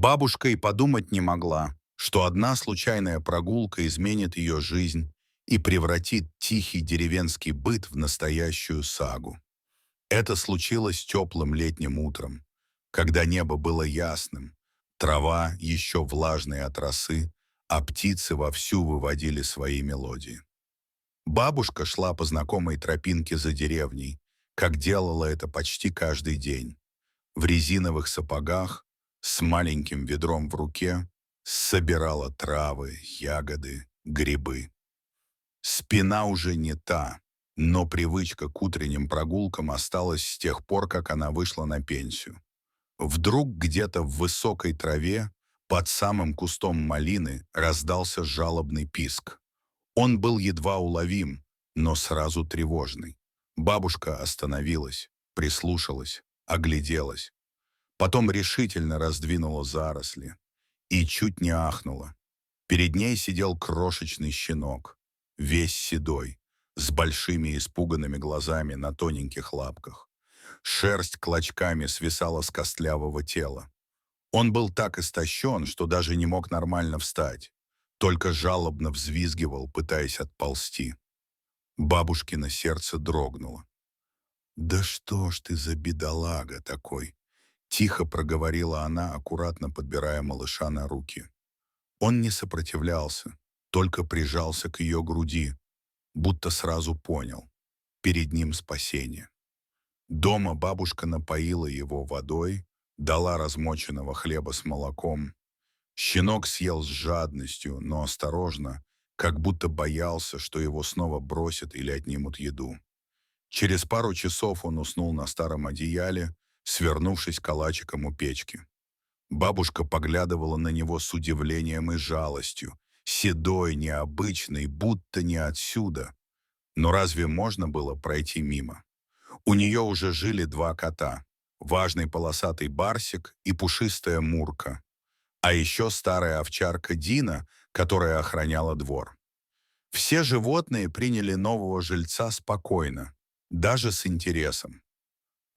Бабушка и подумать не могла, что одна случайная прогулка изменит ее жизнь и превратит тихий деревенский быт в настоящую сагу. Это случилось теплым летним утром, когда небо было ясным, трава еще влажной от росы, а птицы вовсю выводили свои мелодии. Бабушка шла по знакомой тропинке за деревней, как делала это почти каждый день, в резиновых сапогах, с маленьким ведром в руке, собирала травы, ягоды, грибы. Спина уже не та, но привычка к утренним прогулкам осталась с тех пор, как она вышла на пенсию. Вдруг где-то в высокой траве, под самым кустом малины, раздался жалобный писк. Он был едва уловим, но сразу тревожный. Бабушка остановилась, прислушалась, огляделась. Потом решительно раздвинула заросли и чуть не ахнула. Перед ней сидел крошечный щенок, весь седой, с большими испуганными глазами на тоненьких лапках. Шерсть клочками свисала с костлявого тела. Он был так истощен, что даже не мог нормально встать, только жалобно взвизгивал, пытаясь отползти. Бабушкино сердце дрогнуло. «Да что ж ты за бедолага такой?» Тихо проговорила она, аккуратно подбирая малыша на руки. Он не сопротивлялся, только прижался к ее груди, будто сразу понял. Перед ним спасение. Дома бабушка напоила его водой, дала размоченного хлеба с молоком. Щенок съел с жадностью, но осторожно, как будто боялся, что его снова бросят или отнимут еду. Через пару часов он уснул на старом одеяле, свернувшись калачиком у печки. Бабушка поглядывала на него с удивлением и жалостью, седой, необычный, будто не отсюда. Но разве можно было пройти мимо? У нее уже жили два кота, важный полосатый барсик и пушистая мурка, а еще старая овчарка Дина, которая охраняла двор. Все животные приняли нового жильца спокойно, даже с интересом.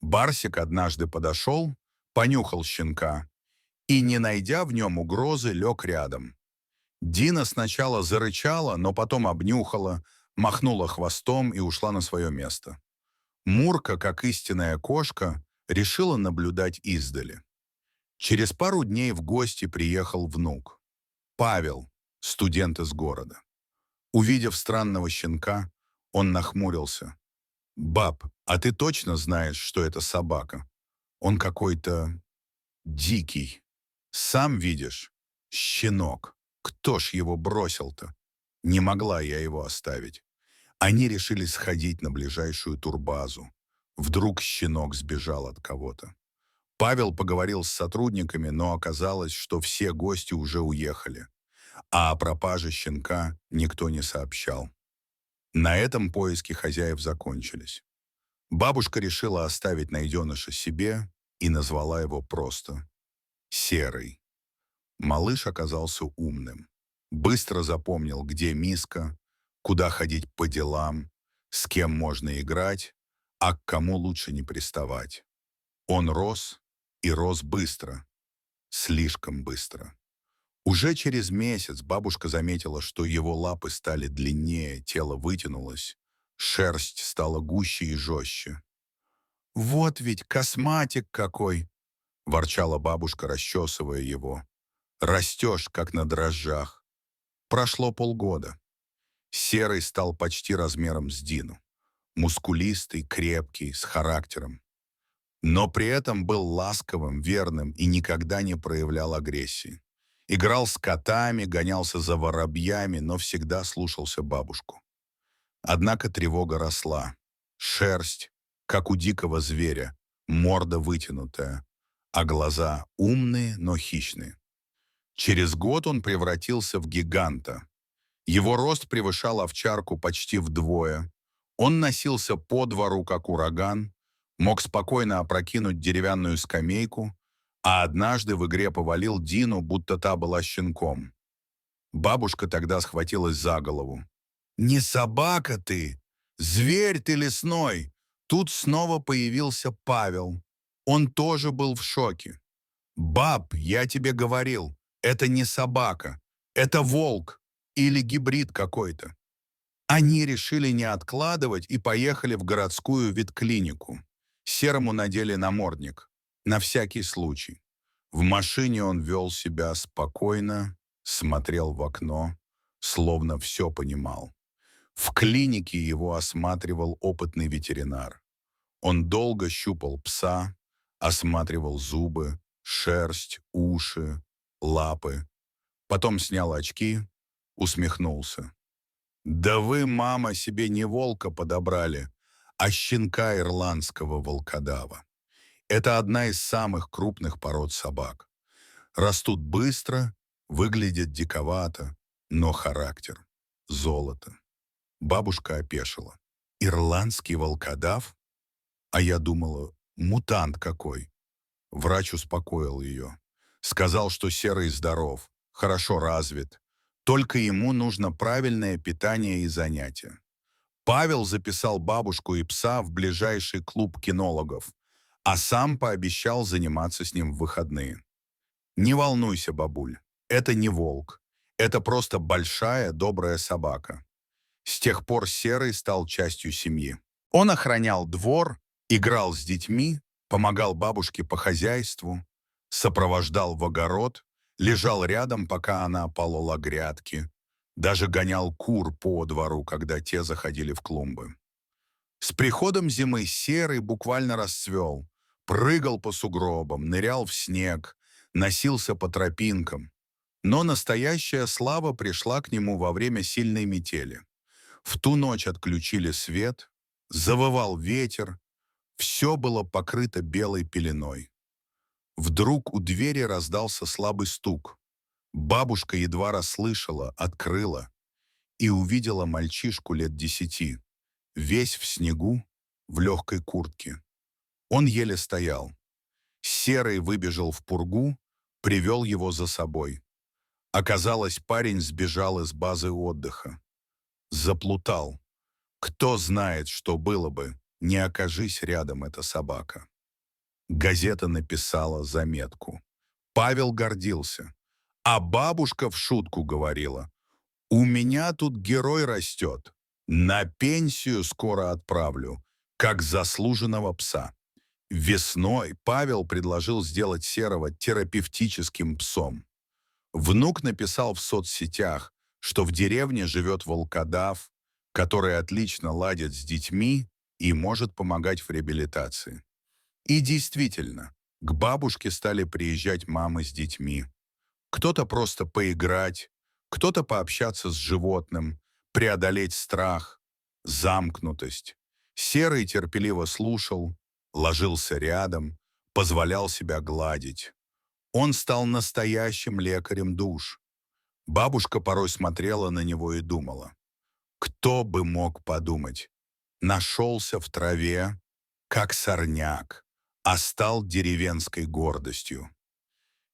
Барсик однажды подошел, понюхал щенка и, не найдя в нем угрозы, лег рядом. Дина сначала зарычала, но потом обнюхала, махнула хвостом и ушла на свое место. Мурка, как истинная кошка, решила наблюдать издали. Через пару дней в гости приехал внук. Павел, студент из города. Увидев странного щенка, он нахмурился. «Баб, а ты точно знаешь, что это собака? Он какой-то дикий. Сам видишь? Щенок. Кто ж его бросил-то? Не могла я его оставить». Они решили сходить на ближайшую турбазу. Вдруг щенок сбежал от кого-то. Павел поговорил с сотрудниками, но оказалось, что все гости уже уехали, а о пропаже щенка никто не сообщал. На этом поиски хозяев закончились. Бабушка решила оставить найденыша себе и назвала его просто Серый. Малыш оказался умным. Быстро запомнил, где миска, куда ходить по делам, с кем можно играть, а к кому лучше не приставать. Он рос, и рос быстро, слишком быстро. Уже через месяц бабушка заметила, что его лапы стали длиннее, тело вытянулось, шерсть стала гуще и жестче. «Вот ведь косматик какой!» — ворчала бабушка, расчесывая его. «Растешь, как на дрожжах». Прошло полгода. Серый стал почти размером с Дину. Мускулистый, крепкий, с характером. Но при этом был ласковым, верным и никогда не проявлял агрессии. Играл с котами, гонялся за воробьями, но всегда слушался бабушку. Однако тревога росла. Шерсть, как у дикого зверя, морда вытянутая, а глаза умные, но хищные. Через год он превратился в гиганта. Его рост превышал овчарку почти вдвое. Он носился по двору, как ураган, мог спокойно опрокинуть деревянную скамейку, а однажды в игре повалил Дину, будто та была щенком. Бабушка тогда схватилась за голову. «Не собака ты! Зверь ты лесной!» Тут снова появился Павел. Он тоже был в шоке. «Баб, я тебе говорил, это не собака, это волк или гибрид какой-то». Они решили не откладывать и поехали в городскую ветклинику. Серому надели намордник, на всякий случай. В машине он вел себя спокойно, смотрел в окно, словно все понимал. В клинике его осматривал опытный ветеринар. Он долго щупал пса, осматривал зубы, шерсть, уши, лапы. Потом снял очки, усмехнулся. «Да вы, мама, себе не волка подобрали, а щенка ирландского волкодава. Это одна из самых крупных пород собак. Растут быстро, выглядят диковато, но характер — золото». Бабушка опешила. «Ирландский волкодав? А я думала, мутант какой». Врач успокоил ее. Сказал, что Серый здоров, хорошо развит. Только ему нужно правильное питание и занятия. Павел записал бабушку и пса в ближайший клуб кинологов, а сам пообещал заниматься с ним в выходные. «Не волнуйся, бабуль, это не волк. Это просто большая добрая собака». С тех пор Серый стал частью семьи. Он охранял двор, играл с детьми, помогал бабушке по хозяйству, сопровождал в огород, лежал рядом, пока она полола грядки, даже гонял кур по двору, когда те заходили в клумбы. С приходом зимы Серый буквально расцвел, прыгал по сугробам, нырял в снег, носился по тропинкам. Но настоящая слава пришла к нему во время сильной метели. В ту ночь отключили свет, завывал ветер, все было покрыто белой пеленой. Вдруг у двери раздался слабый стук. Бабушка едва расслышала, открыла и увидела мальчишку лет 10, весь в снегу, в легкой куртке. Он еле стоял. Серый выбежал в пургу, привел его за собой. Оказалось, парень сбежал из базы отдыха. Заплутал. Кто знает, что было бы, не окажись рядом эта собака. Газета написала заметку. Павел гордился. А бабушка в шутку говорила: «У меня тут герой растет. На пенсию скоро отправлю, как заслуженного пса». Весной Павел предложил сделать Серого терапевтическим псом. Внук написал в соцсетях, что в деревне живет волкодав, который отлично ладит с детьми и может помогать в реабилитации. И действительно, к бабушке стали приезжать мамы с детьми. Кто-то просто поиграть, кто-то пообщаться с животным, преодолеть страх, замкнутость. Серый терпеливо слушал, ложился рядом, позволял себя гладить. Он стал настоящим лекарем душ. Бабушка порой смотрела на него и думала: кто бы мог подумать? Нашелся в траве, как сорняк, а стал деревенской гордостью.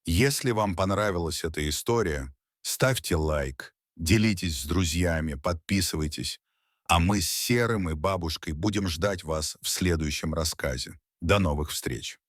Если вам понравилась эта история, ставьте лайк, делитесь с друзьями, подписывайтесь, а мы с Серым и бабушкой будем ждать вас в следующем рассказе. До новых встреч!